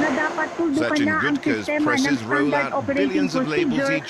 na dapat tuldukan Sachin na ang Gudka's sistema ng presses roll Standard out Operating billions of labels Procedure each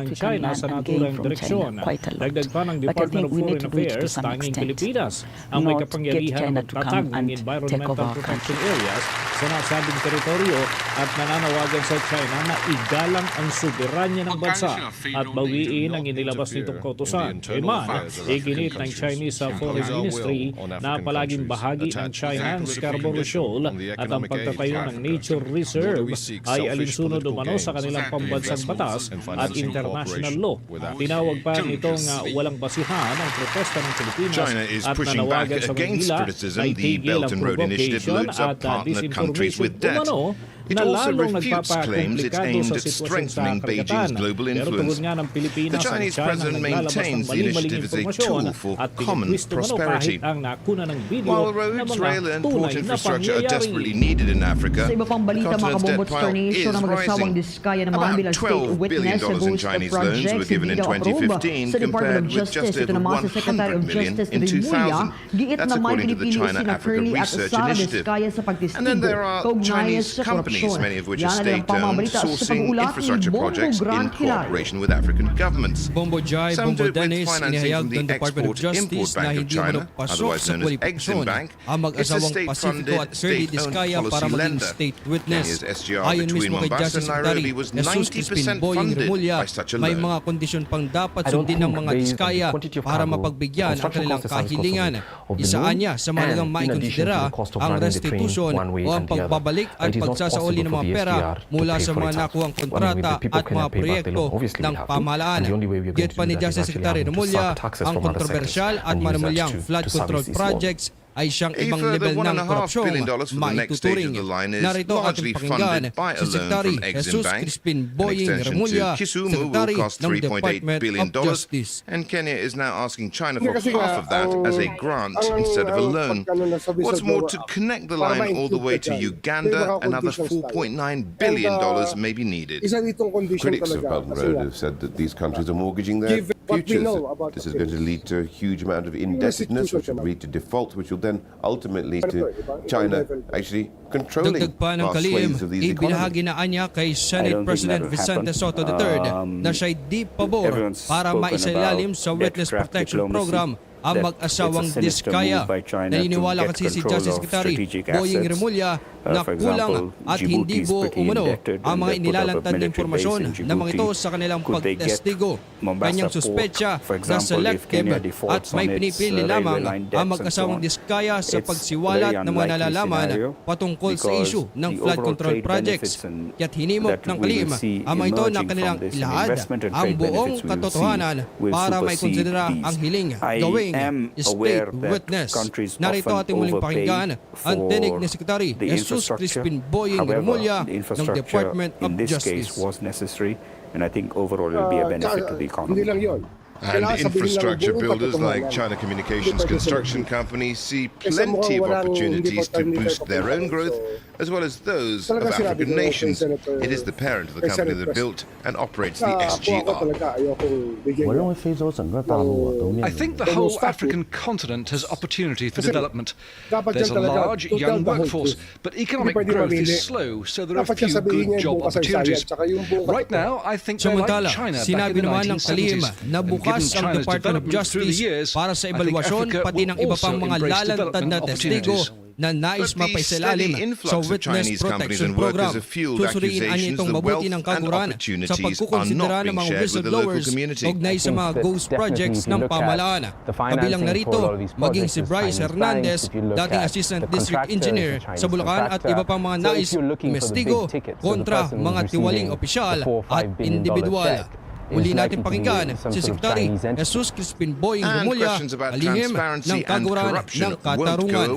ng China sa naturang direksyon. Dagdag pa ng Department of Foreign Affairs, tanging Pilipinas ang may kapangyarihan na magtatag ng environmental protection areas sa nasabing teritoryo at nananawagan sa China na igalang ang soberanya ng bansa at bawiin ang inilabas nitong kautusan. Kaiman, iginit ng Chinese Foreign Ministry na palaging bahagi ng China ang Scarborough Shoal control on the at ang economic aid to pagtatayo ng Africa, nature nor reserve do we seek ay selfish alinsunod political umano sa gains kanilang pambansang batas and at financial international cooperation law. with Africa. Tinawag pa nitong Dangerously. walang basihan ang protesta ng Pilipinas China is at pushing back nanawagan sa against Manila criticism. na The itigil Belt ang and Road Initiative provocation loads up at partner countries disinformation with debt. umano It na also lalong refutes claims it's nagpapakomplikado aimed sa at sitwasyon sa strengthening Beijing's karagatan. global Pero tungkol influence. nga ng The Pilipinas ang Chinese China president naglalabas ng maintains the mali-maling initiative as a impormasyon tool for at common pinitwist umano prosperity. kahit ang nakuna ng video While na roads, mga rail and port tunay na infrastructure are desperately pangyayari. needed in Africa, Sa iba pang the balita, mga continent's debt kabombots pile tornation is na mag-asawang rising. diskaya naman About bilang state $12 billion witness sa in ghost Chinese loans projects were given in hindi na-approve 2015 sa Department compared of with just Justice. Ito over naman sa Secretary of 100 million Justice in Remulla, 2000. giit That's naman according to the pinipili China sina Africa Curly at Research Sara Initiative. diskaya sa And pagtistigo then there are kaugnay Chinese sa companies, korupsyon. many of which are Yan na lang state-owned, pamabalita sa sourcing pag-ulat ni infrastructure Bombo projects in Grant Hilario. cooperation with African governments. Bombo Jai, Some Bombo do it with Dennis, financing inihayag from the ng Department of Export-Import Justice na Bank of hindi China, manapasok otherwise sa known as Exim kwalifikasyon Bank. ang It's a mag-asawang Pacifico state-funded, at Curly state-owned Diskaya policy para maging lender. state witness. Kenya's SGR Ayon between mismo kay Mombasa Justice and Secretary Nairobi was Jesus Crispin 90% Boying funded Remulla, by such a may loan. mga kondisyon pang dapat I don't sundin ng think mga the diskaya quantity of para cargo, mapagbigyan ang construction kanilang cost is the kahilingan. cost of the Isaan loan, niya sa mahalagang and in addition to maikonsidera the cost of ang running the train restitution one way o ang and the other. pagbabalik at It is not pagsasauli possible ng for mga the pera SGR to mula pay sa for mga itself. nakuhang I mean, kontrata the people at mga cannot pay back the proyekto loan. Obviously we ng have to. pamahalaan. And the only way we are going Git to pa do ni that is Justice actually Secretary having to Remulla, suck taxes ang from other kontrobersyal sectors at and use that manumalyang to flood control service these loans. projects ay siyang A ibang further level ng $1.5 korupsyong billion for the next stage maituturing. of the line is Narito ang largely ating pakinggan funded by a si loan Secretary from Exim Jesus Bank. Crispin An Boying extension Remulla, to Kisumu Secretary will cost ng $3.8 Department billion, of Justice. and Kenya is now asking China for half of that as a grant instead of a loan. What's more, to connect the line all the way to Uganda, another $4.9 billion may be needed. Critics of Belt and Road have said that these countries are mortgaging their futures. This is going to lead to a huge amount of indebtedness, which will lead to default, which will then ultimately lead to China actually controlling Dagdag pa ng vast kalim, swathes of these ibinahagi economies. na anya kay Senate President Vicente Soto III na siya'y di pabor para maisailalim sa Witness Protection Program ang mag-asawang diskaya. Naniniwala kasi si Justice Secretary Boying Remulla na kulang at hindi buo umano ang mga inilalantad na impormasyon na mga ito sa kanilang pagtestigo. Kanyang suspecha na selective at may pinipili lamang ang mag-asawang diskaya sa pagsiwalat ng mga nalalaman patungkol sa issue ng flood control projects. Kaya't hinimok ng kalim ang mga ito na kanilang ilahad ang buong katotohanan para may konsidera ang hiling gawing state witness. Narito ating muling pakinggan ang tinig ni Secretary Jesus Crispin Boying Remulla ng Department of Justice. Was necessary, and I think overall it will be a benefit to the economy. And infrastructure builders like China Communications Construction Company see plenty of opportunities to boost their own growth as well as those of African nations. It is the parent of the company that built and operates the SGR. I think the whole African continent has opportunity for development. There's a large young workforce, but economic growth is slow, so there are few good job opportunities. Right now, I think they're like China back in sinabi the naman ng kalim 1970s. na bukas ang Department of Justice para sa ebaluasyon pati ng iba pang mga lalantad na testigo na nais mapaisalalim sa Witness Protection Program. Susuriin niya itong mabuti ng kaguran sa pagkukonsidera ng mga whistleblowers ugnay sa mga ghost projects ng pamahalaan. Kabilang narito, maging si Bryce Hernandez, dating Assistant District Engineer sa Bulacan at iba pang mga nais investigo kontra mga tiwaling opisyal at individual. Uli natin pakinggan si Secretary Jesus Crispin Boying Remulla, alihim ng kaguran ng katarungan.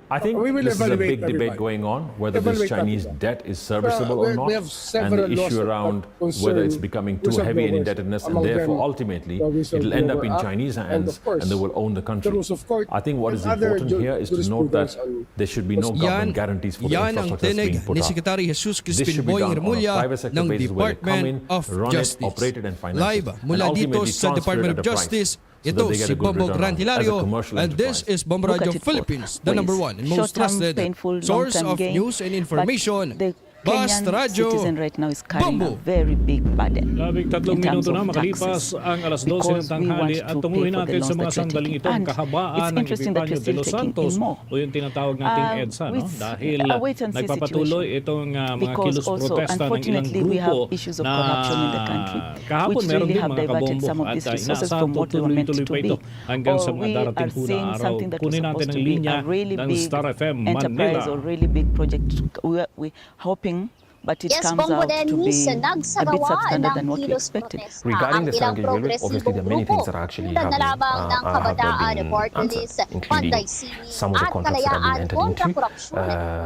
I think this is a big debate going on, whether this Chinese debt is serviceable or not, and the issue around whether it's becoming too heavy in indebtedness, and therefore ultimately it'll end up in Chinese hands and they will own the country. I think what is important here is to note that there should be no government guarantees for the infrastructure that's being put up. Secretary Jesus This Crispin should be Boying done on a Remulla private sector ng basis where they come in, Department of run it, Justice. operate it and finance Live it, and mula dito ultimately sa transfer Department it of at a price. Justice. So Ito that they get si a good Bombo return Grant as a Hilario, commercial and this enterprise. is Bombo Radio Philippines, the #1 and most trusted source of news and information Basta Radyo, citizen right now is carrying Bombo. a very big burden. Labing 3 in terms minuto na of makalipas taxes. ang alas 12 ng Because we tanghali want at to tunguhin pay for the natin sa loans mga that we're sandaling taking. ito ang And kahabaan it's ng interesting that Epifanio you're de still los taking Santos in more. o yung tinatawag nating EDSA, no? With Dahil a wait-and-see nagpapatuloy situation. itong mga Because kilos also, protesta ng ilang unfortunately, we grupo have issues of na corruption in the country, kahapon which meron really din have mga diverted kabombo some of at these resources inaasahan from what they were meant tuloy-tuloy to pa be. ito hanggang sa Or mga we darating are po na seeing araw. something that was Kunin natin supposed ang to be linya a really ng big Star FM enterprise Manila. or really big project. We hoping, but it Yes, comes Bombo out to Dennis, be a bit nagsagawa substandard than ng what we kilos expected. protesta Regarding ang the ilang Stargate Railway, obviously progresibong there are many grupo things that are actually tulad na lamang ng have kabataan, been party answered, list, including panday sining some of the at contracts that have kalayaan been entered kontra into. korupsyon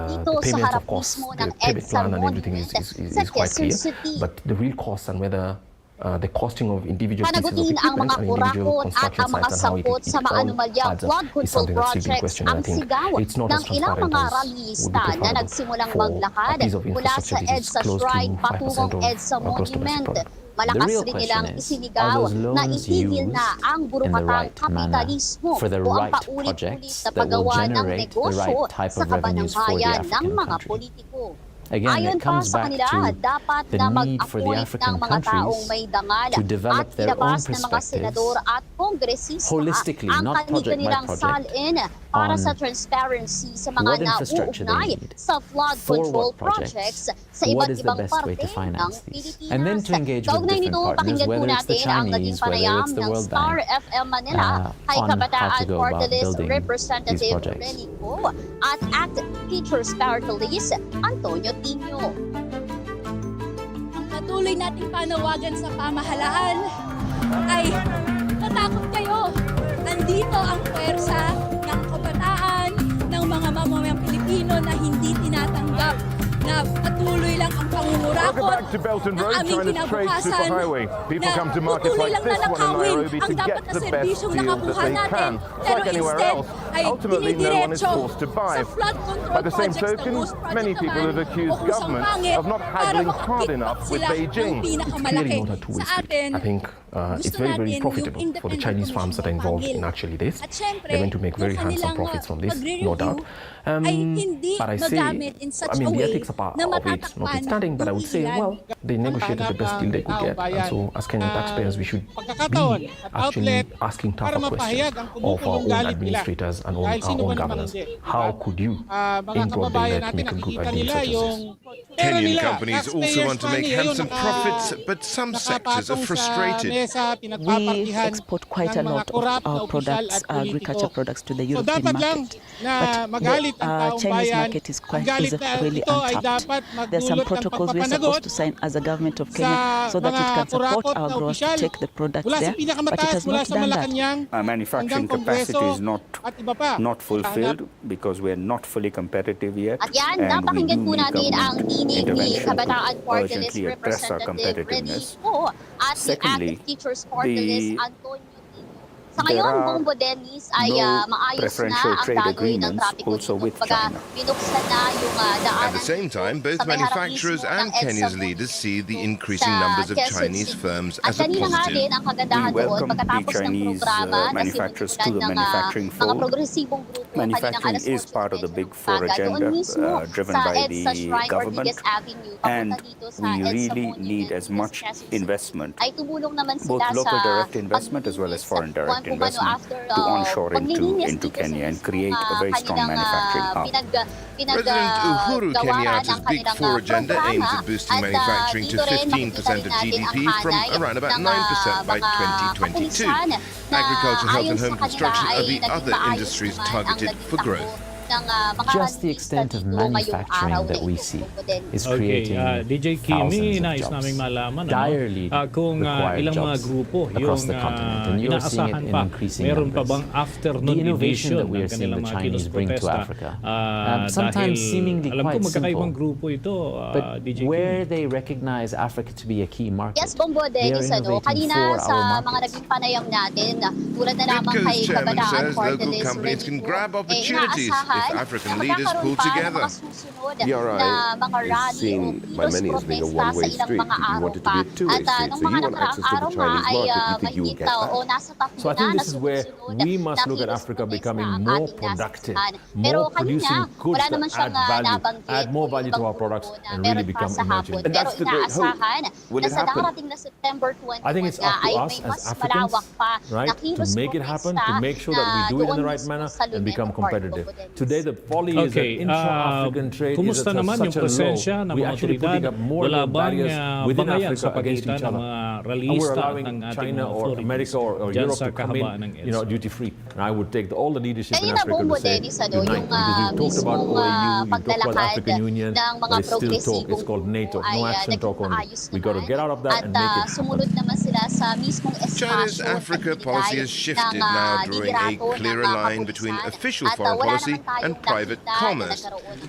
dito The sa payments, harap of course, mismo the ng payment EDSA plan and everything monument is sa quite Quezon clear, City. but the real cost and whether the costing of individual pieces of Panagutin ang equipment mga and individual kurakot at construction ang mga sites and how sangkot sa mga all anomalyang adds up flood is control something that's still being projects questioned. I ang think sigaw it's not ng as ilang transparent mga as would be rallyista na preferable nagsimulang for a maglakad piece of mula sa infrastructure that is EDSA close to Shrine 5% patungong of EDSA gross domestic Monument. product. Malakas The real rin question nilang is, isinigaw are those na loans itigil na used ang in the burukatang right manner kapitalismo for the o ang right paulit-ulit projects na that will paggawa ng generate the negosyo right type sa of revenues for the kabananghayan ng African mga country? politiko. Again, Ayon it pa comes sa back kanila, to dapat the na need for the mag-appoint ng African mga taong countries may dangal to at develop their own ilabas ng mga perspectives senador at kongresista holistically, ang not project by kanilang project, salin para on sa transparency sa mga what infrastructure they nauugnay need, sa flood for control what projects, projects sa what iba't is the ibang best way parte to ng finance these, Pilipinas. and then to engage with Kaugnay different nito, partners, pakinggan po whether it's the natin ang naging Chinese, whether panayam it's the ng World Star Bank, FM Manila kay on how Kabataan to go Party about List building these Representative projects. Rene Co at ACT Teachers Party List Antonio Tino. Patuloy nating panawagan sa pamahalaan ay matakot kayo. Andito ang pwersa ng kabataan, ng mga mamamayang Pilipino na hindi tinatanggap na patuloy lang ang pangungurakot ng aming kinabukasan na patuloy lang nanakawin ang dapat na serbisyong nakakuha natin pero instead ay dinidiretso sa flood control projects na ghost project naman o kusang pangit para makapitpak sila ng pinakamalaki sa atin. I think it's very profitable for the Chinese farms that are involved in actually this. They're going to make very handsome profits from this, no doubt. But I say, I mean, the ethics of it notwithstanding, but I would say, well, they negotiated the best deal they could get. And so, as Kenyan taxpayers, we should be actually asking tougher questions of our own administrators and our own governors. How could you, in broad daylight, make a deal such as this? Kenyan companies also want to make handsome profits, but some sectors are frustrated. We export quite a lot of our products, agriculture products, to the European market. But the Chinese market is really untapped. There are some protocols we're supposed to sign as a government of Kenya so that it can support our growers to take the products there, but it has not done that. Manufacturing capacity is not fulfilled because we are not fully competitive yet, At yan, and we napakinggan do po need natin ang government tinig ni intervention Kabataan to Party List urgently address our Representative Rene competitiveness. Co at ni Secondly, ACT Teachers Party List the Antonio Tino. Sa ngayon, Bombo Dennis ay maayos na preferential ang trade daloy ng agreements trapiko also dito. with Kumbaga, China. binuksan na yung daanan At the same time, both sa may harap manufacturers mismo ng and EDSA Kenya's Monument leaders see the increasing sa numbers of Quezon Chinese City. firms At as a kanina nga din, positive. ang kagandahan We doon, welcome the pagkatapos ng Chinese programa na manufacturers to sinusulan the ng manufacturing mga fold. progresibong grupo kaninang Manufacturing alas is 8 part of the Big Four doon agenda mismo driven sa by EDSA the Shrine government, Ortigas Avenue, papunta and dito sa we EDSA really Monument need as dito sa much Quezon City. investment, Ay tumulong naman both sila local sa direct investment as well as foreign direct investment, to onshore into Kenya and create a very strong manufacturing hub. President Uhuru Kenyatta's Big Four agenda aims at boosting manufacturing to 15% of GDP from around about 9% by 2022. Agriculture, health and home construction are the other industries targeted for growth. Just the extent of manufacturing that we see is creating DJ Kimi, nais naming malaman direly kung ilang mga jobs grupo across yung the continent, and you're seeing it inaasahan in pa. increasing Meron pa numbers. bang afternoon The innovation edition that we ng are seeing kanilang the mga Chinese kilos bring to protesta? Africa, sometimes seemingly alam ko quite magkakaibang simple, grupo ito, but DJ where Kimi. they recognize Africa to be a key market, Yes, Bombo they are Dennis, innovating kanina for sa our mga markets. naging panayam natin, tulad na lamang BIPCO's kay chairman Kabataan says Party local List companies can Rene Co, grab opportunities inaasahan if African leaders pull together. ERI is seen by many as being a one-way street. You want it to be a two-way street. So you want access to the Chinese market. You think you will get that? So I think this is where we must look at Africa becoming more productive, more producing goods that add more value to our products and really become emerging. And that's the great hope. Will it happen? I think it's up to us as Africans, right, to make it happen, to make sure that we do it in the right manner and become competitive. Today, the folly is that intra-African trade is at such a low. We're actually putting up more and more barriers within Africa against each other. And we're allowing China or America or Europe to come in, duty-free. And I would take all the leadership in Africa to say, unite, because we've talked about OAU, we've talked about African Union, but it's still talk. It's called NATO. No action talk only. We got to get out of that and make it happen. China's Africa policy has shifted now, drawing a clearer line between official foreign policy and private commerce.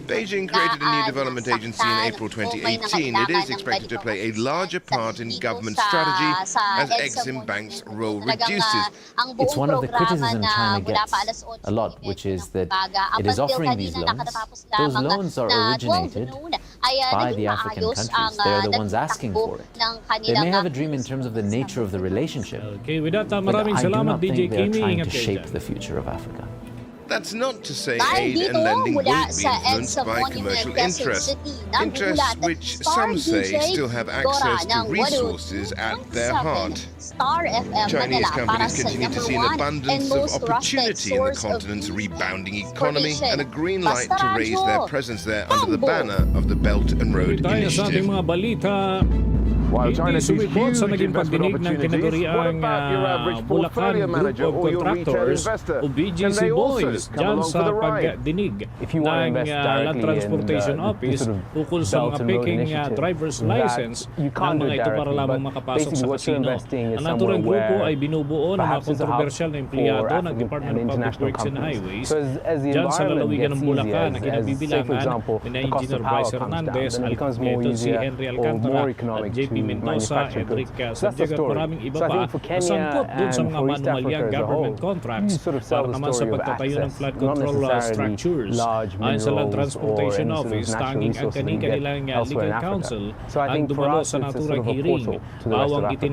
Beijing created a new development agency in April 2018. It is expected to play a larger part in government strategy as Exim Bank's role reduces. It's one of the criticisms China gets a lot, which is that it is offering these loans. Those loans are originated by the African countries. They're the ones asking for it. They may have a dream in terms of the nature of the relationship, but I do not think they're trying to shape the future of Africa. That's not to say aid and lending won't be influenced by commercial interests. Interests which some say still have access to resources at their heart. Chinese companies continue to see an abundance of opportunity in the continent's rebounding economy and a green light to raise their presence there under the banner of the Belt and Road Initiative. While China sees huge investment opportunities, what about your average portfolio manager or your retail investor? Can they also come along for the ride? If you want to invest directly in sort of Belt and Road Initiative, you can't do it directly, but basically what you're investing is somewhere where perhaps it's a hub for African and international companies. So as the environment gets easier, as say for example, the cost of power comes down, then it becomes more easier or more economic to manufacture goods. So that's the story. So I think for Kenya and for East Africa as a whole, you sort of sell the story of access, not necessarily large minerals or any sort of natural resources that you get elsewhere in Africa. So I think for us, it's a sort of a portal to the rest of Africa.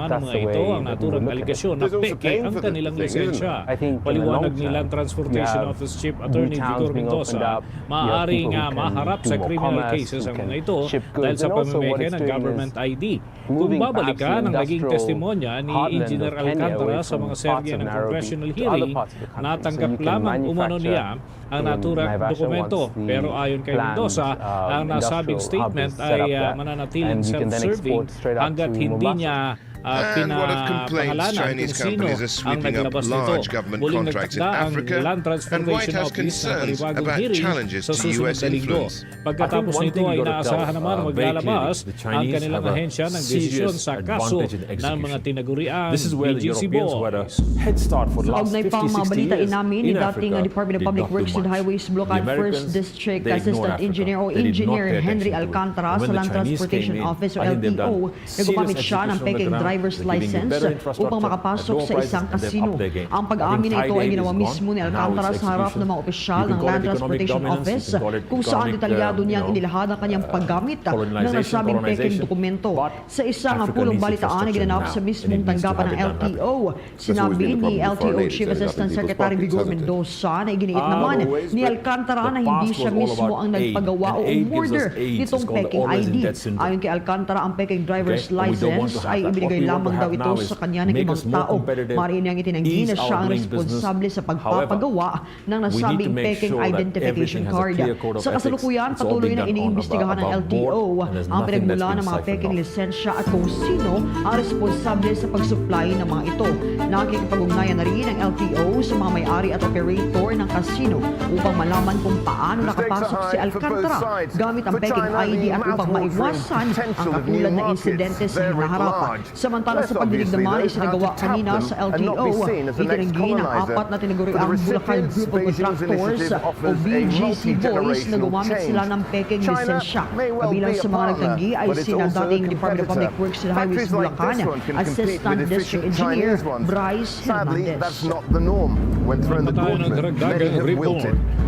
That's the way that we look at it. There's also paying for the thing, isn't it? I think in the long term, you have new towns being opened up, you have people who can do more commerce, who can ship goods, and also what it's doing is moving perhaps the industrial heartland of Kenya away from parts of Nairobi to other parts of the country, so you can manufacture ang naturang dokumento. Pero ayon kay Mendoza, ang nasabing statement ay mananatiling self-serving hanggat hindi niya And what of complaints Chinese companies are sweeping up large government contracts in Africa, and White House concerns about challenges to U.S. influence. Pagkatapos nito ay inaasahan naman maglalabas ang kanilang ahensya ng desisyon sa kaso ng mga tinagurian agency boys. Sa ugnay pang mga balita inamin ni dating Department of Public Works and Highways Bulacan 1st District Assistant Engineer o Engineer Henry Alcantara sa Land Transportation Office o LTO na gumamit siya ng peking driver's license upang makapasok sa isang casino. Ang pag-amin na ito ay ginawa mismo ni Alcantara sa harap ng mga opisyal ng Land Transportation Office kung saan detalyado niyang inilahad ang kanyang paggamit ng nasabing peking dokumento. Sa isang pulong balitaan na ginanap sa mismong tanggapan ng LTO, sinabi ni LTO Chief Assistant Secretary Vigor Mendoza na iginiit naman ni Alcantara na hindi siya mismo ang nagpagawa o umorder nitong peking ID. Ayon kay Alcantara, ang peking driver's license ay ibinigay lamang daw ito sa kanya ng ibang tao. Mariin niyang itinanggi na siya ang responsable sa pagpapagawa ng nasabing peking identification card. Sa kasalukuyan, patuloy na iniimbestigahan ng LTO ang pinagmula ng mga peking lisensya at kung sino ang responsable sa pag-supply ng mga ito. Nakikipag-ugnayan na rin ng LTO sa mga may-ari at operator ng casino upang malaman kung paano nakapasok si Alcantara gamit ang peking ID at upang maiwasan ang katulad na insidente sa hinaharap. Samantala sa pagdinig naman ay sinagawa kanina sa LTO, itinanggi ng 4 na tinaguriang Bulacan Group of Contractors o BGC Boys na gumamit sila ng peking lisensya. Kabilang sa mga nagtanggi ay sina dating Department of Public Works and Highways Bulacan Assistant District Engineer Bryce Hernandez. That's not the norm. When thrown the gauntlet, many have wilted.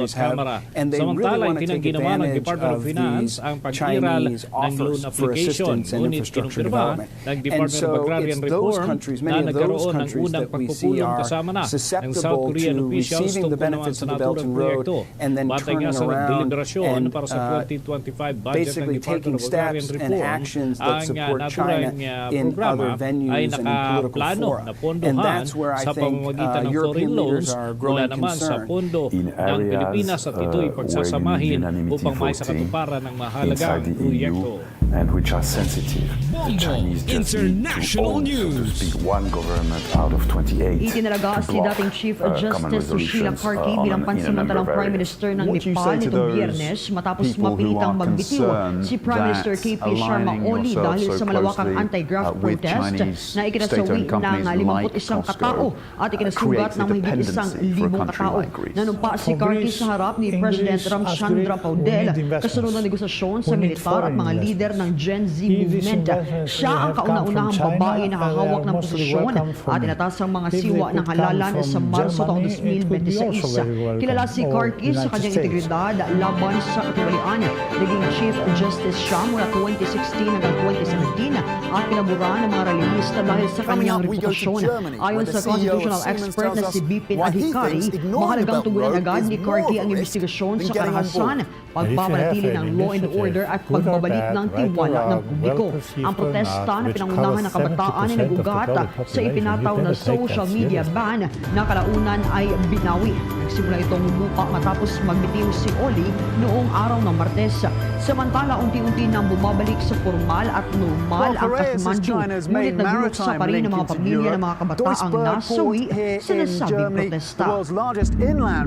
countries have, and they will Samantala, hindi nang ginawa ng Department of Finance ang pag-iral ng loan application. Ngunit kinumpirma ng Department of Agrarian Reform na nagkaroon ng unang pagpupulong kasama na ng South Korean officials tungkol naman sa naturang proyekto. Batay nga sa deliberasyon para sa 2025 budget ng Department of Agrarian Reform, ang naturang programa ay nakaplano na pondohan sa pamamagitan ng foreign loans mula naman sa pondo ng Pilipinas at ito'y pagsasamahin upang may sa katuparan ng mahalagang proyekto. And which are sensitive. The Chinese just International need to own, so to speak, one government out of 28 Itinalaga si dating Chief Justice Sushila Karki bilang pansamantalang Prime Minister ng Nepal nitong Biyernes matapos mapilitang magbitiw si Prime Minister KP Sharma Oli dahil sa malawakang anti-graft protest na ikinasawi ng 51 katao at ikinasugat ng mahigit 1,000 katao. Nanumpa si Karki sa harap ni President Ramchandra Paudel kasunod ng negosasyon sa militar at mga lider ng Gen Z movement. Siya ang kauna-unahang babae na hahawak ng posisyon at inatasang mga siwa ng halalan sa Marso taong 2026. Kilala si Karki sa kanyang integridad laban sa katiwalian. Naging Chief Justice siya mula 2016 hanggang 2017 at pinabura ng mga realista dahil sa kanyang reputasyon. Ayon sa constitutional expert na si Bipin Adhikari, mahalagang tugunan agad ni Karki ang investigasyon sa karahasan, pagpapanatili ng law and order at pagbabalik ng tiwala ng publiko. Ang protesta na pinangunahan ng kabataan ay nag-ugat sa ipinataw na social media ban na kalaunan ay binawi. Nagsimula itong humupa matapos magbitiw si Oli noong araw ng Martes. Samantala, unti-unti nang bumabalik sa formal at normal ang Kathmandu. Ngunit naguluksa pa rin ng mga pamilya ng mga kabataang nasawi sa nasabing protesta.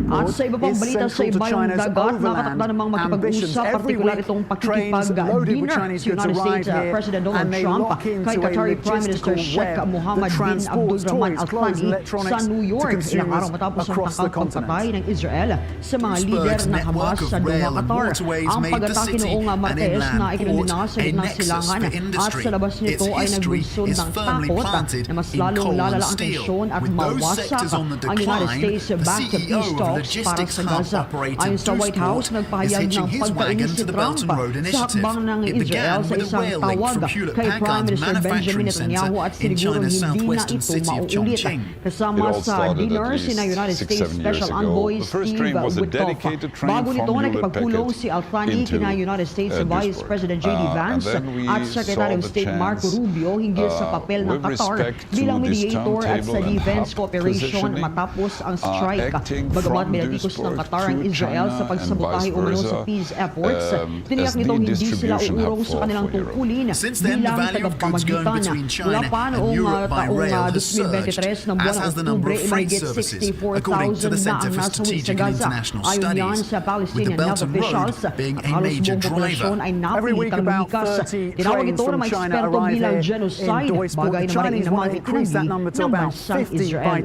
At sa iba pang balita sa ibayong dagat, nakatakda namang makipag-usap, partikular itong pakikipag-dinner si United States President Donald Trump kay Qatari Prime Minister Sheikh Mohammed bin Abdulrahman Al Thani sa New York ilang araw matapos ang tangkang pagpatay ng Israel sa mga lider ng Hamas sa Doha, Qatar. Ang pag-atake noong Martes na ikinundina sa gitnang silangan at sa labas nito ay nagbunsod ng takot na mas lalong lalala ang tensyon at mawasak ang United States back to peace talks para sa Gaza. Ayon sa White House, nagpahayag ng pagkainis si Trump sa hakbang ng Israel sa isang tawag kay Prime Minister Benjamin Netanyahu at sinigurong hindi na ito mauulit. Kasama sa dinner sina United States Special Envoy Steve Witkoff. Bago nito, nakipagpulong si Al Thani kina United States Vice President J.D. Vance at Secretary of State Marco Rubio hinggil sa papel ng Qatar bilang mediator at sa defense cooperation matapos ang strike. Bagamat minatikos ng Qatar ang Israel sa pagsabotahe umano sa peace efforts, tiniyak nitong hindi sila uurong sa kanilang tungkulin bilang tagapamagitan. Mula pa noong taong 2023 ng buwan ng Oktubre, mahigit 64,000 na ang nasawi sa Gaza. Ayon yan sa Palestinian health officials, at halos buong populasyon ay napilitang likas. Tinawag ito ng mga eksperto bilang genocide, bagay na maring naman itinanggi ng bansang Israel.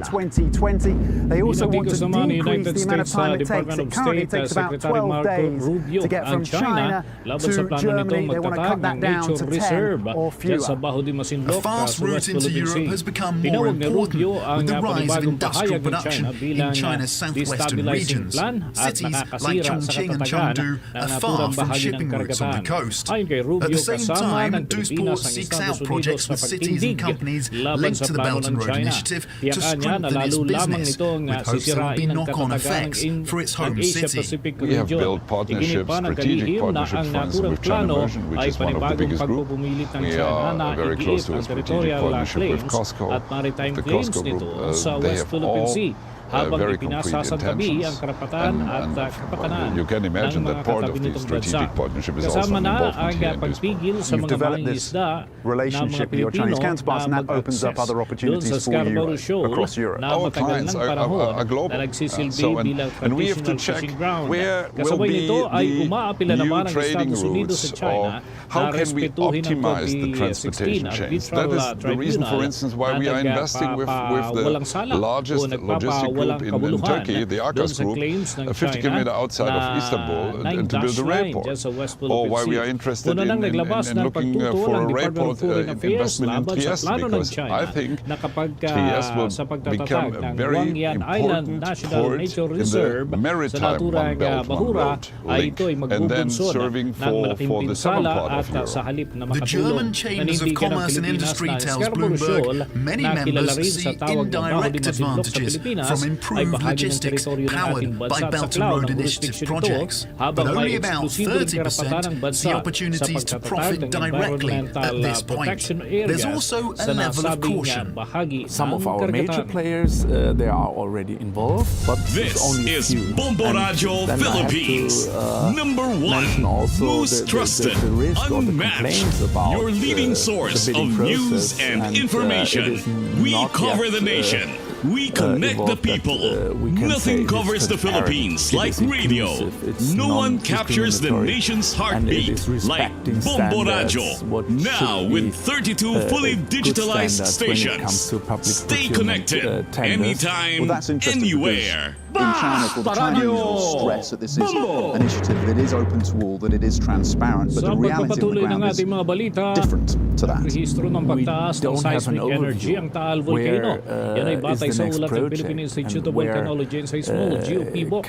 Pinatikos naman ni United States Department of State Secretary Marco Rubio ang China laban sa plano nitong magtatag ng nature reserve dyan sa Bajo de Masinloc sa West Philippine Sea. Tinawag ni Rubio ang panibagong pahayag ng China bilang destabilizing plan at nakakasira sa katatagan ng naturang bahagi ng karagatan. Ayon kay Rubio, kasama ng Pilipinas ang Estados Unidos sa pagtindig laban sa plano ng China. Tiyakan niya na lalo lamang nitong sisirain ang katatagan ng Asia-Pacific region. Iginipa ng kalihim na ang naturang plano ay panibagong pagpupumilit ng China na igiit ang territorial claims at maritime claims nito sa West Philippine Sea, habang ipinasasantabi ang karapatan at kapakanan ng mga katabi nitong bansa. Kasama na ang pagpigil sa mga mangingisda ng mga Pilipino na mag-access doon sa Scarborough Shoal na matagal ng panahon na nagsisilbi bilang traditional fishing ground. Kasabay nito ay umaapila naman ang Estados Unidos sa China na respetuhin ang Code 16 Arbitral Tribunal na nagpapawalang sala o nagpapawalang walang kabuluhan doon sa claims ng China na 9 dash line dyan sa West Philippine Sea. Una nang naglabas ng pagtutol ang Department of Foreign Affairs laban sa plano ng China na kapag sa pagtatatag ng Guangyan Island National Nature Reserve sa naturang bahura ay ito ay magbubunsod ng malaking pinsala at sa halip na makatulong nanindigan ng Pilipinas na eskarborosyon na kilala rin sa tawag na Baho de Masinloc sa Pilipinas ay bahagi ng teritoryo ng ating bansa at saklaw ng jurisdiction nito habang may eksklusibong karapatan ng bansa sa pagtatatag ng environmental protection area sa nasabing bahagi Some of ng our major karagatan. players, they are already involved, but This only a is few. Bombo Radio then Philippines, I have to, number mention one, also most trusted, the risk or the unmatched, complaints about your leading the source of bidding news process, and it information. is We not cover yet, the nation. We connect the evolved people. that, we can say Nothing it is covers the transparent, Philippines it like is radio. inclusive, it's No one captures the non-discriminatory, nation's and it heartbeat is like respecting Bombo standards, Radio. what Now should with be, 32 fully good digitalized standards when it comes stations. to public Stay procurement, connected tenders. anytime, Well, that's interesting anywhere. In China, for the Chinese will stress that this is an initiative that is open to all, that it is transparent, but Sa the reality on the pagpapatuloy ng ground is ating mga balita, different to that. rehistro ng pagtaas ng don't have an seismic energy overview ang Taal Volcano. where, Yan ay is batay the sa next ulat ng project Philippine Institute and of where, Volcanology and Seismology o PBOX.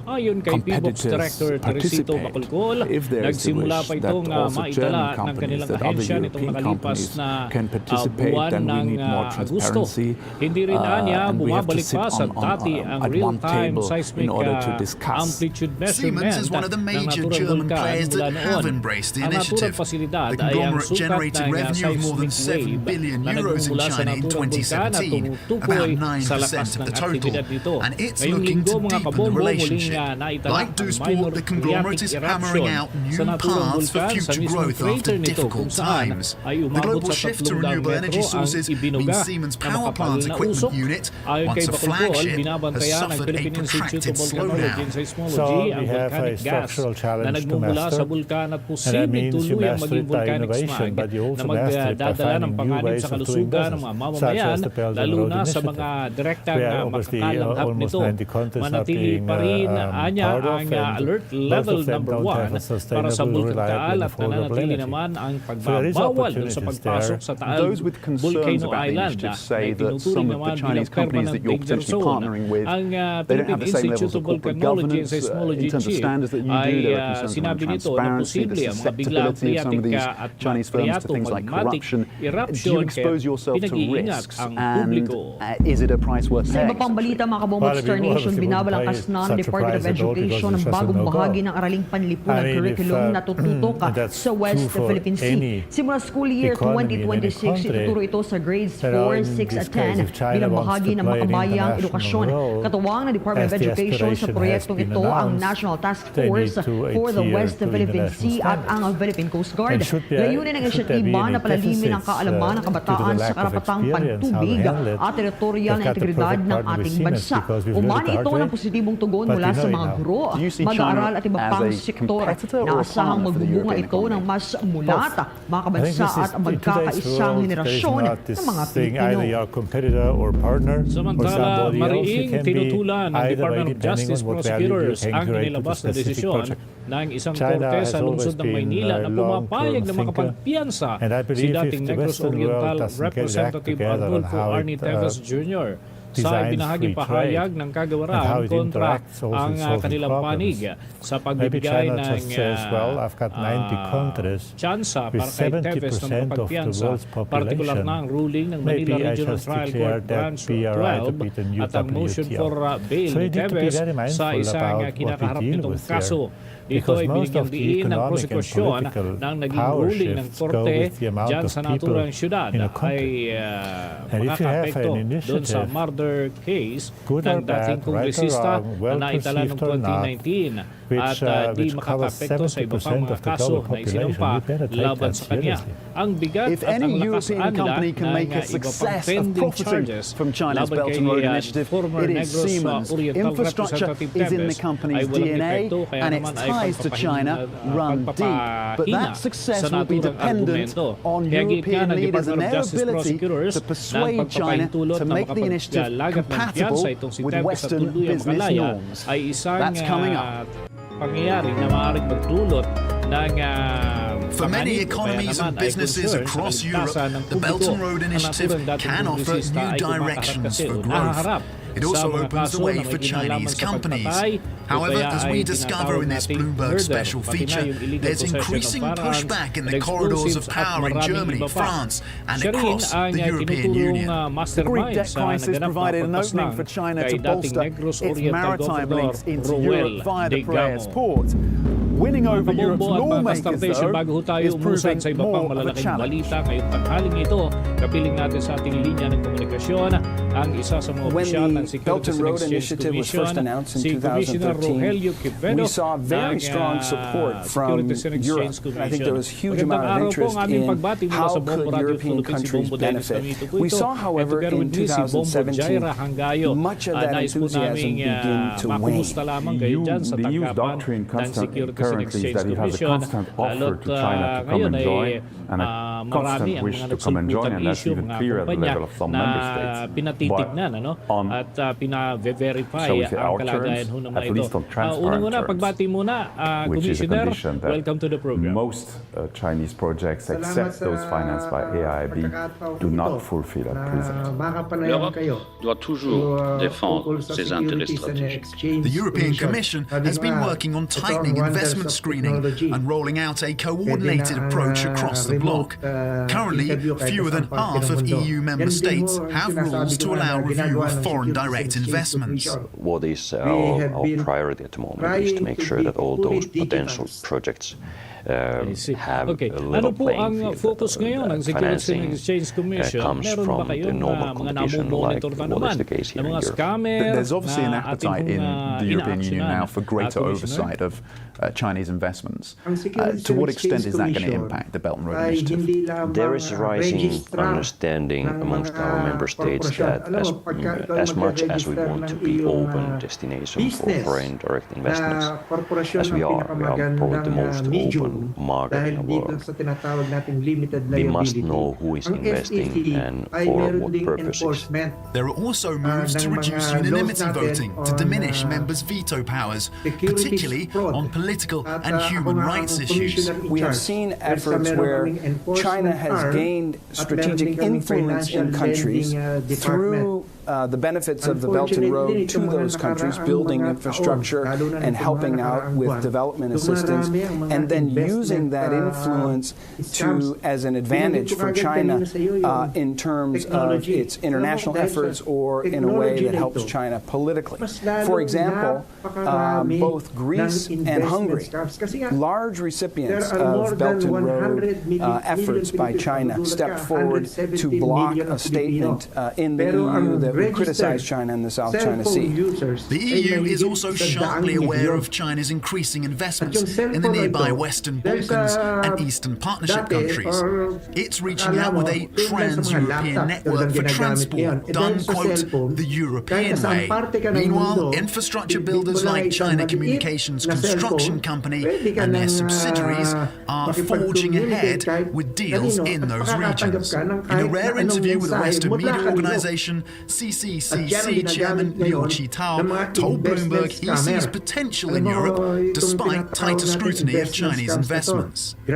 Ayon kay PBOX Director Teresito participate. Bacolcol, If there is the nagsimula wish pa itong that also maitala German ng companies, kanilang that other ahensya nitong European nakalipas companies na can participate, buwan then we ng need more Agosto. transparency, Hindi rin niya and we have to bumabalik sit pa sa dati ang at one real-time table seismic in order to discuss. amplitude measurement Siemens is one of the ng major naturang German bulkan players mula that have noon. embraced the Ang naturang initiative. pasilidad The ay ang conglomerate sukat generated ng revenue of more than seismic 7 billion wave na euros in nagmumula sa China in naturang bulkan at 2017, tumutukoy about sa lakas 9% of ng the total, aktibidad nito. and it's Ngayong looking linggo to mga deepen the kabombo muling relationship. naitala Like ang Dusport, minor the conglomerate phreatic is hammering eruption out new sa naturang paths for bulkan sa future mismong growth after crater nito kung difficult saan times. ay The umabot global sa shift to 300 renewable metro energy ang sources ibinuga means Siemens na power makapal plant na equipment usok. unit, Ayon kay once a Bacolcol, flagship, has binabantayan ng suffered a Philippine Institute of protracted Volcanology slowdown. and Seismology So ang we have a volcanic gas structural na challenge to nagmumula master, sa bulkan at and that posibleng means you tuluyang master maging it by volcanic innovation, smog but you na also master it by magdadala ng finding new panganib ways sa of doing kalusugan ng business, mga such mamamayan, as the Belt and lalo Road na sa Initiative, mga direktang where obviously makakalanghap almost nito. 90 countries are Manatili being pa rin anya part of, ang and alert most level of them number don't have 1 a para sa sustainable, bulkan reliable, Taal and at affordable nananatili energy. naman ang So there is pagbabawal dun sa opportunities pagpasok there. sa Taal Those with concerns Volcano about the Island initiative na say that itinuturing some of naman the bilang Chinese companies permanent that you're danger potentially zone. partnering with, Ang they don't have Philippine the same levels Institute of of corporate Volcanology and governance Seismology in terms of Chief standards that you do. ay There are concerns around sinabi nito na transparency, the posible ang mga biglang susceptibility of some of these at Chinese firms to things like magmatic corruption. Do you eruption expose kaya yourself to pinag-iingat risks, ang and publiko. Is it a price worth Sa iba paying? pang balita mga kabombo, Star Nation, binabalangkas na ng Department of Education ang bagong bahagi ng araling panlipunan curriculum na tututok sa West Philippine Sea. Simula school year 2026, ituturo ito sa grades 4, 6 at 10 bilang bahagi ng makabayang edukasyon. Katuwang ng Department of Education sa proyektong ito ang National Task Force for the West Philippine Sea at ang Philippine Coast Guard. Layunin ng inisyatiba na palalimin ang kaalaman ng kabataan sa karapatang pantubig at teritorial na integridad ng ating bansa. Umani ito ng positibong tugon mula sa mga guro, mag-aaral at iba pang sektor. Naasahang magbubunga ito ng mas mulat, mga kabansa at magkakaisang henerasyon ng mga Pilipino. Samantala, mariing tinutulan ng Department of Justice prosecutors ang inilabas na desisyon ng isang korte sa lungsod ng Maynila na pumapayag na makapagpiyansa si dating Negros Oriental Representative Adolfo Arnie Teves Jr. sa ibinahaging pahayag ng kagawaran kontra ang kanilang panig sa pagbibigay ng tsansa para kay Teves na makapagpiyansa, partikular na ang ruling ng Manila Regional Trial Court Branch 12 at ang motion for bail ni Teves sa isang kinakaharap nitong kaso. Dito ay binigyan diin ng prosekusyon ng naging ruling ng korte dyan sa naturang syudad ay makakapekto doon sa murder case ng dating kongresista na naitala noong 2019 at di makakapekto sa iba pang mga kaso na isinampa laban sa kanya. Ang bigat at ang lakas anila ng iba pang pending charges laban kay former Negros Oriental Representative Teves ay walang epekto kaya naman ay China run deep, but that success will be dependent on European leaders and their Justice ability prosecutors to persuade China to make the initiative lagat ng piyansa itong si Tempest at tuluyang makalaya ay isang pangyayari na maaaring magdulot ng For many economies and businesses across Europe, the Belt and Road Initiative can offer new directions for growth. It also opens the way for Chinese companies. However, as we discover in this Bloomberg special feature, there's increasing pushback in the corridors of power in Germany, France, and across the European Union. The Greek debt crisis provided an opening for China to bolster its maritime links into Europe via the Piraeus port. Winning over Europe's lawmakers, though, is proving more of a challenge. Ngayong tanghaling ito, kapiling natin sa ating linya ng komunikasyon ang isa sa mga opisyal ng Securities and Exchange Commission, si Commissioner Rogelio Quevedo, we saw very strong support from Europe. I think there was huge amount of interest in how could European countries benefit. We saw, however, in 2017, much of that enthusiasm begin to wane. The EU's doctrine currently is that it has a constant offer to China to come and join, and a constant wish to come and join, and that's even clear at the level of some member states. At pina-verify ang kalagayan ho naman ito. Unang-una, pagbati muna, Commissioner, welcome to the program. Most Chinese projects, except those financed by AIIB, do not fulfill at present. L'Europe doit toujours défendre ses intérêts stratégiques. The European Commission has been working on tightening investment screening and rolling out a coordinated approach across the bloc. Currently, fewer than half of EU member states have rules to allow review of foreign direct investments. What is our priority at the moment is to make sure that all those potential projects have a level playing field. Focus ngayon ng Securities and Exchange Commission? Meron ba kayong mga namomonitor na naman ng mga scammer? There's obviously an appetite in the European Union now for greater oversight of Chinese investments. To what extent is that going to impact the Belt and Road Initiative? There is a rising understanding amongst our member states that as much as we want to be open destination for foreign direct investments, as we are probably the most open market in the world. We must know who is investing and for what purposes. There are also moves to reduce unanimity voting to diminish members' veto powers, particularly on political and human rights issues. We have seen efforts where China has gained strategic influence in countries through the benefits of the Belt and Road to those countries, building infrastructure and helping out with development assistance, and then using that influence as an advantage for China in terms of its international efforts or in a way that helps China politically. For example, both Greece and Hungary, large recipients of Belt and Road efforts by China, stepped forward to block a statement in the EU that would criticize China in the South China Sea. The EU is also sharply aware of China's increasing investments in the nearby Western Balkans and Eastern Partnership countries. It's reaching out with a trans-European network for transport done, quote, the European way. Meanwhile, infrastructure builders like China Communications Construction Company and their subsidiaries are forging ahead with deals in those regions. In a rare interview with the Western media organization, CCCC Chairman Liu Qitao told Bloomberg he sees potential in Europe despite tighter scrutiny of Chinese investments. We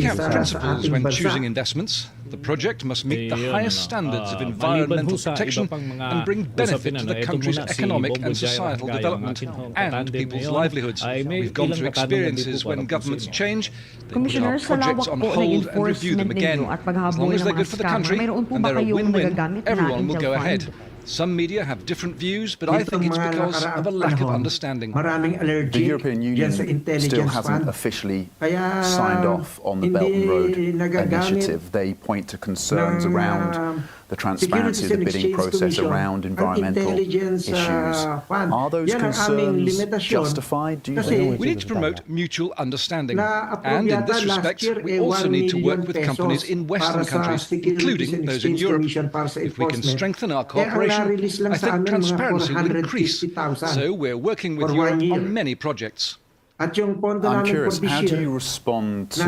have principles when choosing investments. The project must meet the highest standards of environmental protection and bring benefit to the country's economic and societal development and people's livelihoods. We've gone through experiences when governments change, they put our projects on hold and review them again. As long as they're good for the country and they're a win-win, everyone will go ahead. Some media have different views, but I think it's because of a lack of understanding. The European Union still hasn't officially signed off on the Belt and Road Initiative. They point to concerns around the transparency of the bidding process around environmental issues. Are those concerns justified, do you think? We need to promote mutual understanding. And in this respect, we also need to work with companies in Western countries, including those in Europe. If we can strengthen our cooperation, I think transparency will increase. So we're working with Europe on many projects. I'm curious, how do you respond to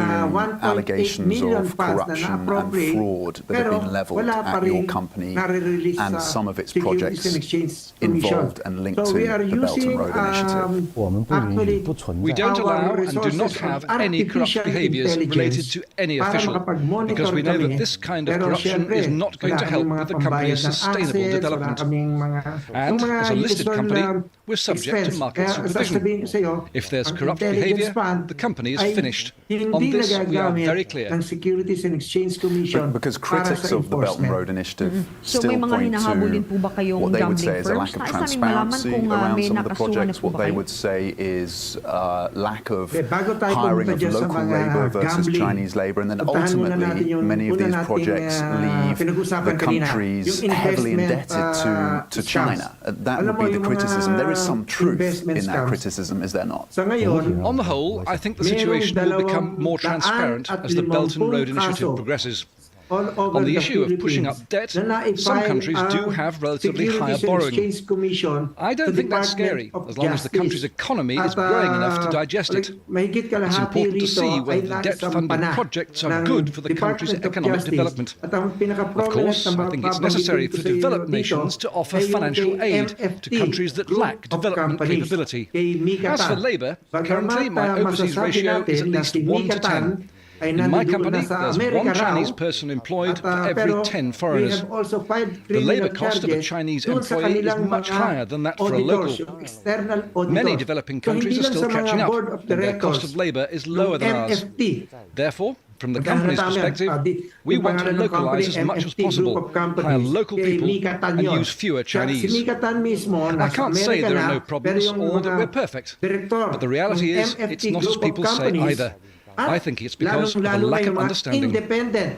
allegations of corruption and fraud that have been levelled at your company and some of its projects involved and linked to the Belt and Road Initiative? We don't allow and do not have any corrupt behaviours related to any official, because we know that this kind of corruption is not going to help with the company's sustainable development. And as a listed company, we're subject to market supervision. If there's corrupt behaviour, the company is finished. On this, we are very clear. Because critics of the Belt and Road Initiative So still may mga point hinahabulin po ba to kayong what they would gambling say is a lack firms? of Nais namin malaman transparency kung around may some of the nakasuhan na projects. po What ba they kayo? would say is lack of bago tayo hiring pumunta of dyan sa local mga labour versus gambling, Chinese labour, and then puntahan muna natin ultimately yung many of una these nating, projects leave pinag-usapan the kanina, countries yung heavily investment, indebted to China. That Alam would mo, be the yung mga criticism. There is some truth investment in that scams. criticism, is there not? Sa ngayon, On the whole, I think the merong situation will become more 250 transparent as the Belt and Road Initiative kaso progresses. all over On the issue of pushing up Philippines debt, na some naifile countries do ang have relatively higher Securities and borrowing. Exchange Commission I don't to think that's scary, Department of as long as the country's Justice. economy is At, growing enough to digest it. mahigit It's kalahati important to rito see ay whether the debt-funded naisampa na projects are ng good for the country's Department of economic Justice. development. At ang Of pinaka-prominent course, na I think it's babanggitin necessary ko for sa iyo developed dito nations to offer ay yung financial kay aid to MFT, countries that Group lack of development Companies, capability. kay Mikatan. As for labour, Bagamat, currently my overseas masasabi ratio is natin at na least si 1 to Mikatan 10. ay In my nandoon company, na sa there's Amerika one raw, Chinese person employed for at, every pero 10 we foreigners. have also filed The labour criminal cost of a charges Chinese dun sa employee is kanilang much mga higher than that for a auditors, local. yung external auditors. Many developing So, countries hindi are lang still sa mga catching up, board of and their cost of directors, labour is yung lower than ours. MFT. Therefore, from the Magkano company's tama yan? perspective, we Yung want to pangalan ng company, localise as much as MFT, Group possible, of Companies, hire local kay people, Mikatan and yun. use fewer Si Chinese. Mikatan mismo, I nasa can't say Amerika there are na, no pero problems yung or that mga we're perfect, director but the reality ng is MFT it's not as Group of people say Companies, either. at I think it's because of a lalong-lalo lack na of yung mga understanding. independent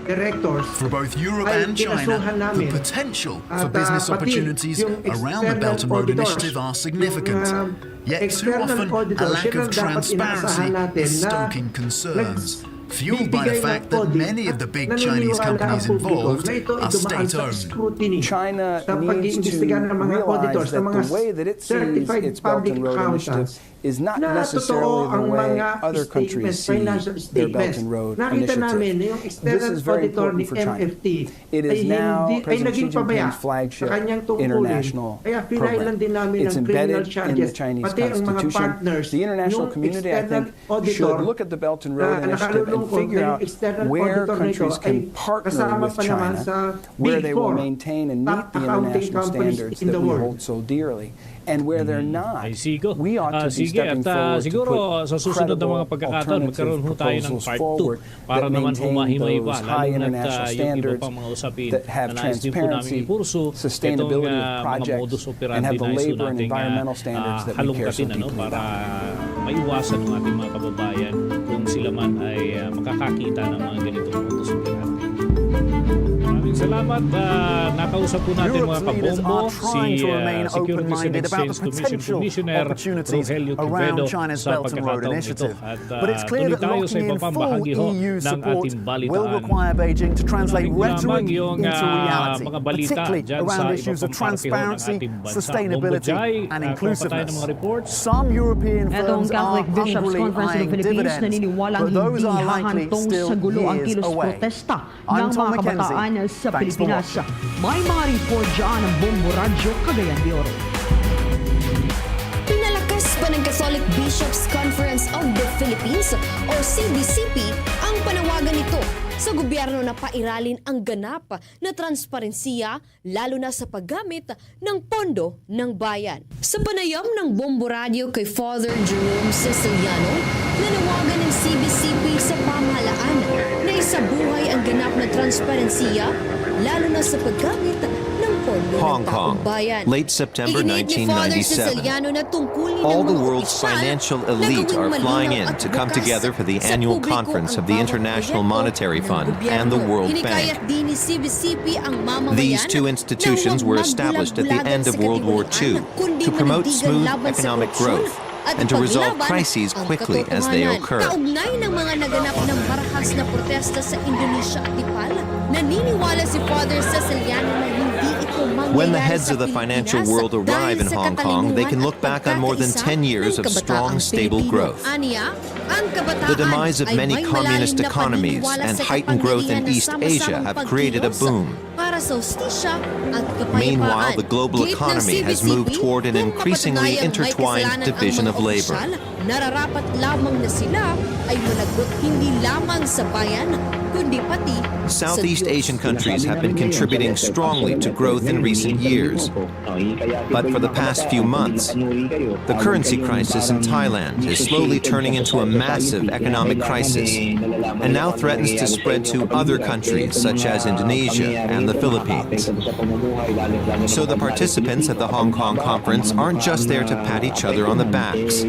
directors. For both Europe ay and China, kinasuhan the namin. potential for At, business pati opportunities yung around the Belt and Road external Initiative are significant. Yung, Yet too external often, a auditors, lack yun of ang dapat transparency inaasahan natin is na stoking concerns, fueled by the bibigay ng fact that audit many of the at big Chinese naniniwala companies ang publiko involved na ito ay are dumaan sa state-owned. scrutiny China sa needs to pag-iimbestiga ng mga auditors, realize ng that mga the way that it sees certified its Belt public and Road Initiative accountants is not na necessarily totoo the ang way mga other countries statements, see financial their Belt statements. and Road Nakita namin na yung Initiative. external This is very auditor ni important for China. MFT It ay is now hindi, ay President Xi naging pabaya Jinping's sa flagship kanyang tungkulin. international Kaya pinailan program. din namin It's ng criminal embedded in charges. the Chinese Pati ang mga constitution. partners, The international yung community, I external think, auditor should look at the Belt and Road na Initiative and nakalulungkot figure na yung out external where auditor na ito countries ay can partner kasama with pa naman China, sa where Big they will Four, maintain and meet top the accounting international companies standards in that the we world. hold so dearly. And where they're not, Ay, sigo. we ought to be Sige, stepping at forward to siguro put sa susunod na mga credible pagkakataon, magkaroon ho tayo ng alternative part 2 forward para that naman maintain humahimay those pa, high lalo na't international yung iba standards pang mga usapin that have na nais din po namin transparency, ipurso sustainability itong of mga projects, modus and operandi have the nais labor and nating environmental standards that we care so halongkatin deeply para about. maiwasan ng ating mga kababayan kung sila man ay makakakita ng mga ganitong modus operandi. Maraming salamat. Nakausap po natin mga kabombo si Securities and Exchange Commission Commissioner Rogelio Quevedo sa pagkakataong ito. At tuloy tayo sa iba pang bahagi ho ng ating balitaan. Lamang yung mga balita dyan sa iba pang parte ho ng ating bansa. Bombo Jai, kuha pa tayo ng mga reports. Etong Catholic Bishops Conference of the Philippines naniniwalang hindi hahantong sa gulo ang kilos protesta ng mga kabataan sa Pilipinas. May mga report dyan ng Bombo Radyo, Cagayan de Oro. Pinalakas pa ng Catholic Bishops Conference of the Philippines o CBCP ang panawagan nito sa gobyerno na pairalin ang ganap na transparensiya lalo na sa paggamit ng pondo ng bayan. Sa panayam ng Bombo Radio kay Father Jerome Siciliano, nanawagan ng CBCP sa pamahalaan na isabuhay ang ganap na transparensiya lalo na sa paggamit ng pondo Hong ng Kong, taong bayan. late September Iginit ni Father 1997. Siciliano na tungkulin ng All the mga world's opisyal financial na elite gawing are flying malinaw in at to come bukas together for the sa annual publiko conference ang of the bawat International proyekto Monetary ng Fund gobyerno. and the World Hinikayat Bank. din ni CBCP ang mamamayan These two institutions na were huwag established at the magbulag-bulagan end of sa World War katiwalian, II kundi to promote manindigan smooth laban sa economic korupsyon growth at and to resolve ipaglaban crises ang quickly as they katotohanan. occur. Kaugnay ng mga naganap ng marahas na protesta sa Indonesia at Nepal, naniniwala si Father Ceciliano na hindi ito When the heads of the financial world arrive in Hong Kong, they can look back on more than 10 years of strong, stable growth. The demise of many communist economies and heightened growth in East Asia have created a boom. Meanwhile, the global economy has moved toward an increasingly intertwined division of labor. Nararapat lamang na sila ay managot hindi lamang sa bayan, kundi pati Southeast Asian countries have been contributing strongly to growth in recent years. But for the past few months, the currency crisis in Thailand is slowly turning into a massive economic crisis and now threatens to spread to other countries such as Indonesia and the Philippines. So the participants at the Hong Kong conference aren't just there to pat each other on the backs.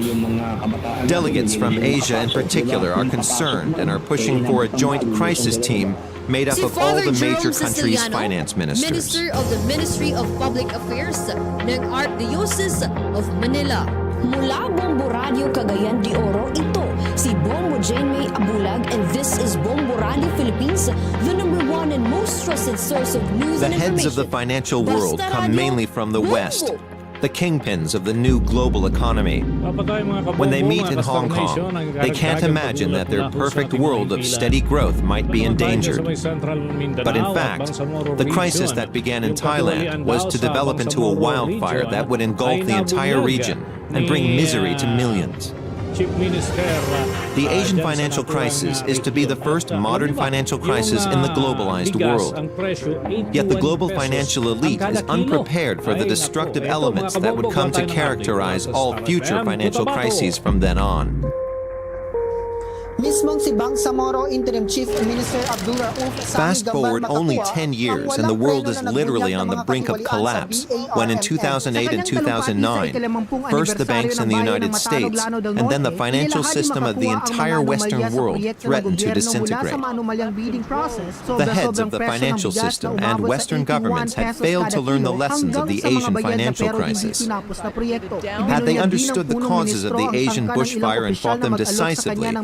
Delegates from Asia in particular are concerned and are pushing for a joint crisis team made up of all the major countries' finance ministers. Minister of the Ministry of Public Affairs ng Archdiocese of Manila. Mula Bombo Radio Cagayan de Oro, ito si Bombo Jane May Abulag, and this is Bombo Radio Philippines, the #1 and most trusted source of news The and information. heads of the financial world come mainly from the West, the kingpins of the new global economy. When they meet in Hong Kong, they can't imagine that their perfect world of steady growth might be endangered. But in fact, the crisis that began in Thailand was to develop into a wildfire that would engulf the entire region and bring misery to millions. The Asian financial crisis is to be the first modern financial crisis in the globalized world. Yet the global financial elite is unprepared for the destructive elements that would come to characterize all future financial crises from then on. Mismong si Bangsamoro Interim Chief Minister Abdul Rauf Fast forward only 10 years and the world is literally on the brink of collapse when in 2008 and 2009, first the banks in the United States and then the financial system of the entire Western world threatened to disintegrate. The heads of the financial system and Western governments had failed to learn the lessons of the Asian financial crisis. Had they understood the causes of the Asian bushfire and fought them decisively,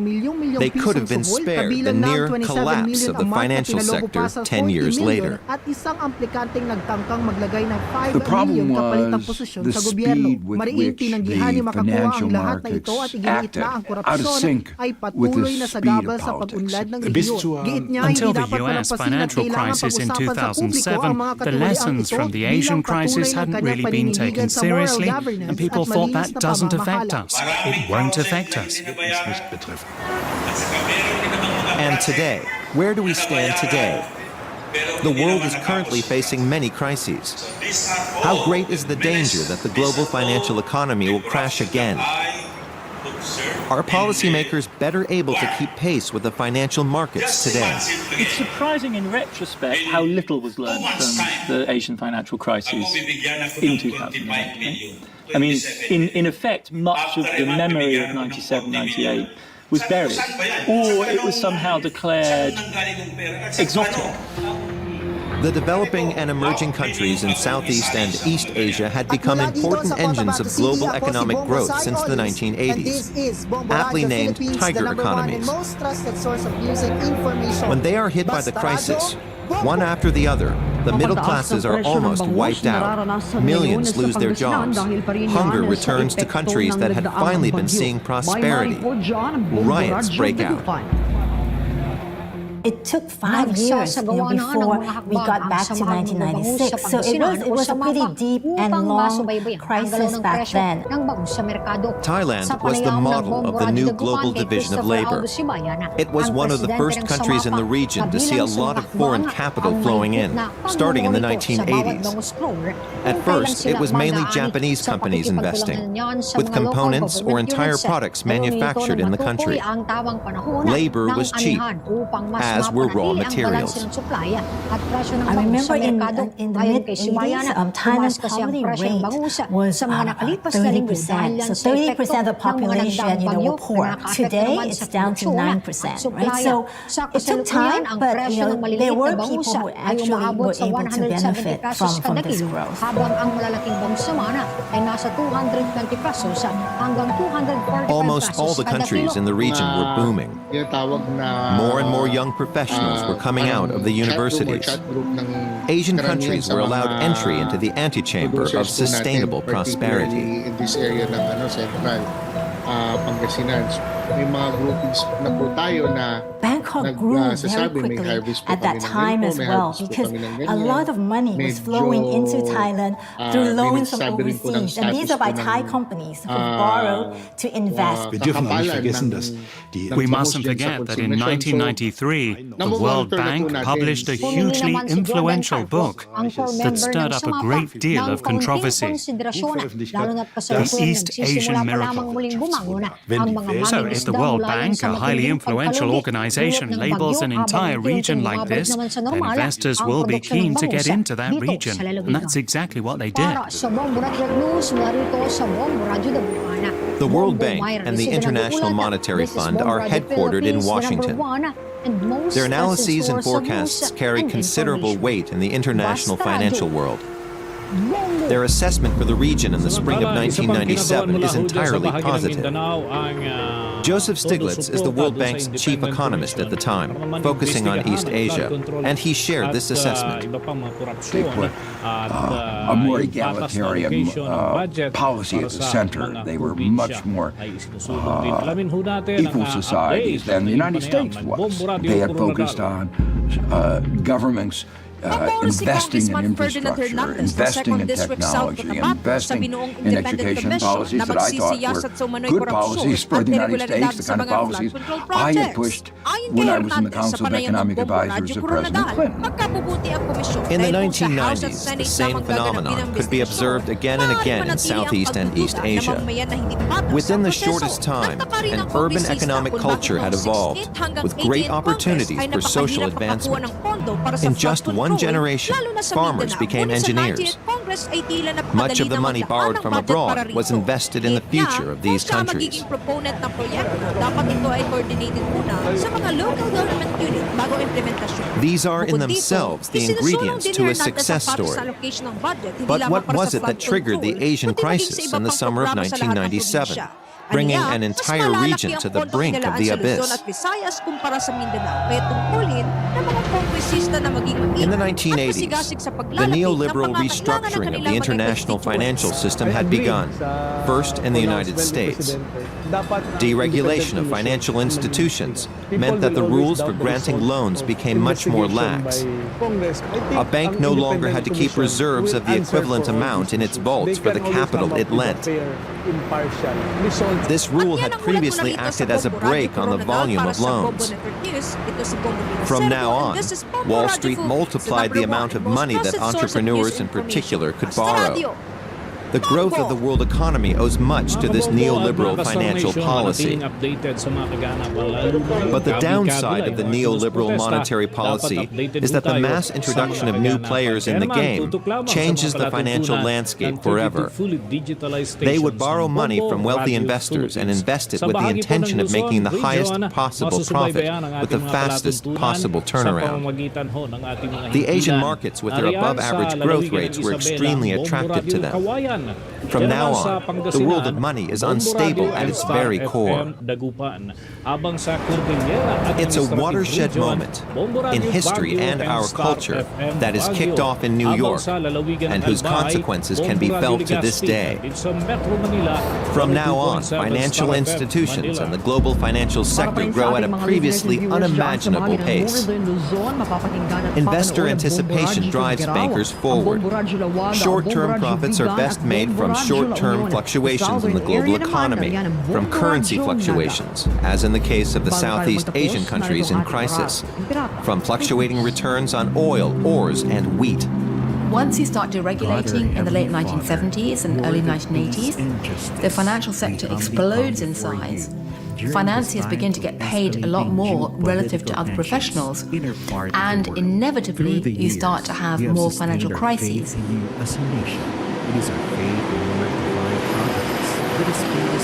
they could have been spared the near collapse of the financial sector 10 years later. The problem was the speed with which the financial markets acted, out of sync with the speed of politics. Until the US financial crisis in 2007, the lessons from the Asian crisis hadn't really been taken seriously, and people thought that doesn't affect us. It won't affect us. And today, where do we stand today? The world is currently facing many crises. How great is the danger that the global financial economy will crash again? Are policymakers better able to keep pace with the financial markets today? It's surprising in retrospect how little was learned from the Asian financial crisis in 2008. I mean, in effect, much of the memory of 97, 98 was buried, or it was somehow declared exotic. The developing and emerging countries in Southeast and East Asia had become important engines of global economic growth since the 1980s, aptly named tiger economies. When they are hit by the crisis, one after the other, the middle classes are almost wiped out. Millions lose their jobs. Hunger returns to countries that had finally been seeing prosperity. Riots break out. It took 5 years before we got back to 1996. So it was a pretty deep and long crisis back then. Thailand was the model of the new global division of labor. It was one of the first countries in the region to see a lot of foreign capital flowing in, starting in the 1980s. At first, it was mainly Japanese companies investing, with components or entire products manufactured in the country. Labor was cheap, as were raw materials. I remember in the mid-80s, Thailand's poverty rate was 30%. So 30% of the population, were poor. Today, it's down to 9%, right? So it took time, but there were people who actually were able to benefit from this growth. Almost all the countries in the region were booming. More and more young professionals were coming out of the universities. Asian countries were allowed entry into the antechamber of sustainable prosperity. In this area ng Central Pangasinan, may mga groupings na po tayo na Bangkok grew very quickly at that time as well because a lot of money was flowing into Thailand through loans from overseas. And these are by Thai companies who borrowed to invest. We mustn't forget that in 1993, the World Bank published a hugely influential book that stirred up a great deal of controversy. The East Asian Miracle. So if the World Bank, a highly influential organization, labels an entire region like this, then investors will be keen to get into that region. And that's exactly what they did. The World Bank and the International Monetary Fund are headquartered in Washington. Their analyses and forecasts carry considerable weight in the international financial world. Their assessment for the region in the spring of 1997 is entirely positive. Joseph Stiglitz is the World Bank's chief economist at the time, focusing on East Asia, and he shared this assessment. They put a more egalitarian policy at the center. They were much more equal societies than the United States was. They had focused on governments investing in infrastructure, investing in technology, investing in education policies that I thought were good policies for the United States, the kind of policies I had pushed when I was in the Council of Economic Advisors of President Clinton. In the 1990s, the same phenomenon could be observed again and again in Southeast and East Asia. Within the shortest time, an urban economic culture had evolved with great opportunities for social advancement. In just one generation, farmers became engineers. Much of the money borrowed from abroad was invested in the future of these countries. These are in themselves the ingredients to a success story. But what was it that triggered the Asian crisis in the summer of 1997? Bringing an entire region to the brink of the abyss. In the 1980s, the neoliberal restructuring of the international financial system had begun, first in the United States. Deregulation of financial institutions meant that the rules for granting loans became much more lax. A bank no longer had to keep reserves of the equivalent amount in its vaults for the capital it lent. This rule had previously acted as a brake on the volume of loans. From now on, Wall Street multiplied the amount of money that entrepreneurs in particular could borrow. The growth of the world economy owes much to this neoliberal financial policy. But the downside of the neoliberal monetary policy is that the mass introduction of new players in the game changes the financial landscape forever. They would borrow money from wealthy investors and invest it with the intention of making the highest possible profit with the fastest possible turnaround. The Asian markets with their above-average growth rates were extremely attractive to them. From now on, the world of money is unstable at its very core. It's a watershed moment in history and our culture that is kicked off in New York and whose consequences can be felt to this day. From now on, financial institutions and the global financial sector grow at a previously unimaginable pace. Investor anticipation drives bankers forward. Short-term profits are best made from short-term fluctuations in the global economy, from currency fluctuations, as in the case of the Southeast Asian countries in crisis, from fluctuating returns on oil, ores, and wheat. Once you start deregulating in the late 1970s and early 1980s, the financial sector explodes in size. Financiers begin to get paid a lot more relative to other professionals, and inevitably you start to have more financial crises.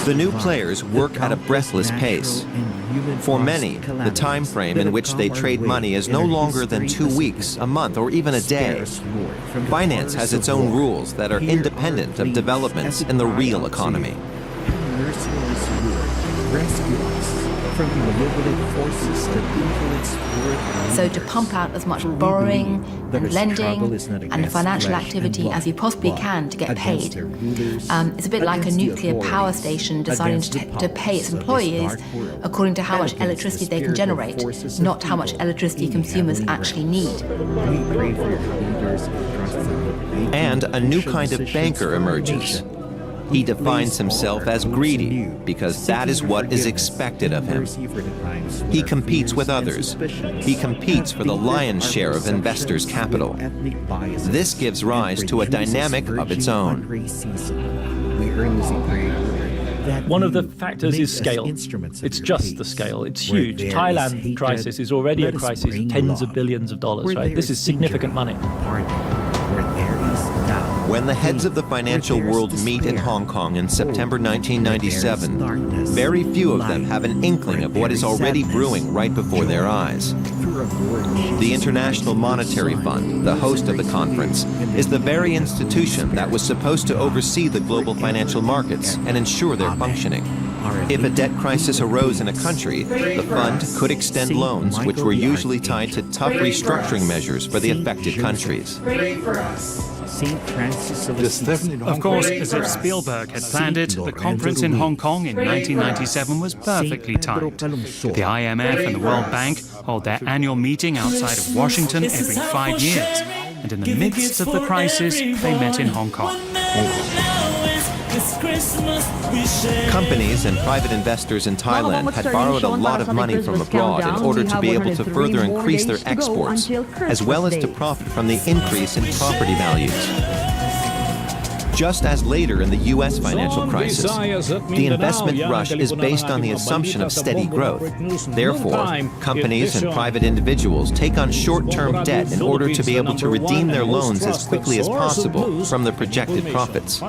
The new players work at a breathless pace. For many, the time frame in which they trade money is no longer than 2 weeks, a month, or even a day. Finance has its own rules that are independent of developments in the real economy. from manipulative forces that influence world. So to pump out as much borrowing and lending and financial activity as you possibly can to get paid. It's a bit like a nuclear power station deciding to pay its employees according to how much electricity they can generate, not how much electricity consumers actually need. And a new kind of banker emerges. He defines himself as greedy because that is what is expected of him. He competes with others. He competes for the lion's share of investors' capital. This gives rise to a dynamic of its own. One of the factors is scale. It's just the scale. It's huge. Thailand crisis is already a crisis of tens of billions of dollars, right? This is significant money. When the heads of the financial world meet in Hong Kong in September 1997, very few of them have an inkling of what is already brewing right before their eyes. The International Monetary Fund, the host of the conference, is the very institution that was supposed to oversee the global financial markets and ensure their functioning. If a debt crisis arose in a country, the fund could extend loans which were usually tied to tough restructuring measures for the affected countries. Of course, as if Spielberg had planned it, the conference in Hong Kong in 1997 was perfectly timed. The IMF and the World Bank hold their annual meeting outside of Washington every 5 years, and in the midst of the crisis, they met in Hong Kong. Companies and private investors in Thailand had borrowed a lot of money from abroad in order to be able to further increase their exports, as well as to profit from the increase in property values. Just as later in the U.S. financial crisis, the investment rush is based on the assumption of steady growth. Therefore, companies and private individuals take on short-term debt in order to be able to redeem their loans as quickly as possible from the projected profits.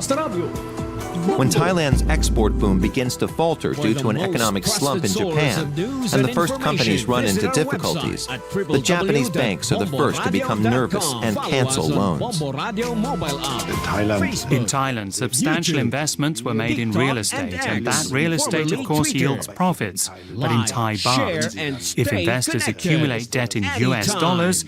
When Thailand's export boom begins to falter due to an economic slump in Japan, and the first companies run into difficulties, the Japanese banks are the first to become nervous and cancel loans. In Thailand, substantial investments were made in real estate, and that real estate, of course, yields profits, but in Thai baht. If investors accumulate debt in US dollars,